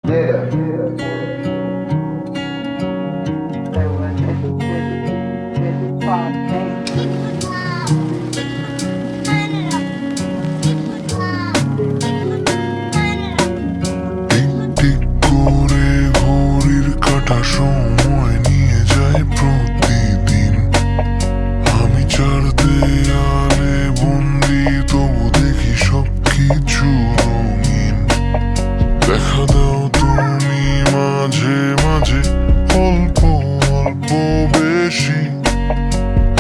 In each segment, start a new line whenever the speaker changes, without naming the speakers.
Tick করে ঘড়ির কাঁটা সময় নিয়ে যায় প্রতিদিন। আমি চার দেয়ালে বন্দি, তবু দেখি সবকিছু রঙিন। দেখা দাও তুমি মাঝে মাঝে, অল্প অল্প বেশি।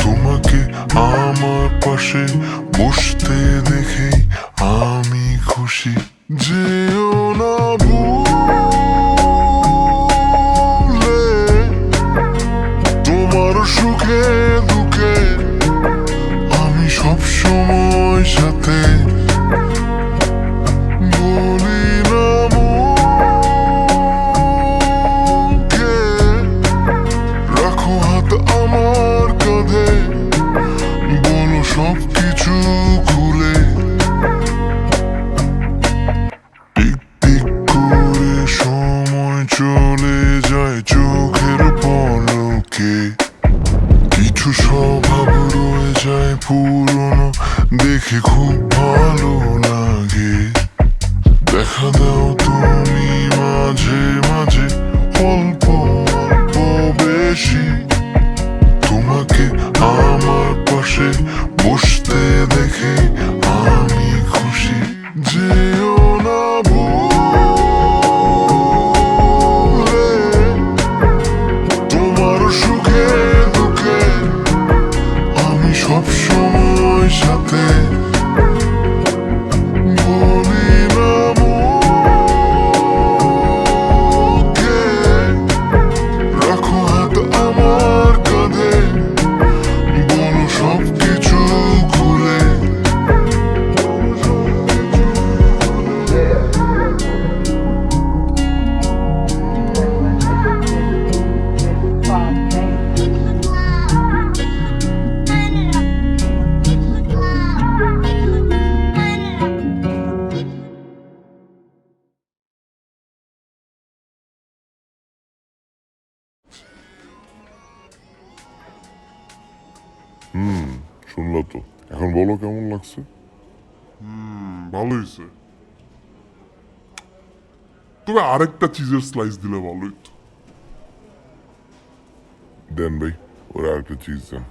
তোমাকে আমার পাশে বসতে দেখেই আমি খুশি। যেও না ভুলে, তোমার সুখে দুঃখে আমি সব সময় সাথে। বলি না মুখে, রাখো হাত আমার কাঁধে, বলো সবকিছু খুলে। টিক টিক করে সময় চলে যায় চোখের পলকে। কিছু স্বভাব রয়ে যায় পুরনো, দেখে খুব ভালো লাগে। দেখা দাও তুমি মাঝে মাঝে, অল্প অল্প বেশি। তোমাকে আমার পাশে বসতে দেখে আমি খুশি। যেও না ভুলে, তোমার সুখে দুঃখে আমি সব সময় সাথে। বলি না মুখে, রাখো হাত আমার কাঁধে, বলো সবকিছু খুলে।
শুনলো তো, এখন বলো কেমন লাগছে?
ভালো হয়েছে, তবে আরেকটা চিজের স্লাইস দিলে ভালো হইতো।
দেন ভাই, ওরা আরেকটা চিজ দেন।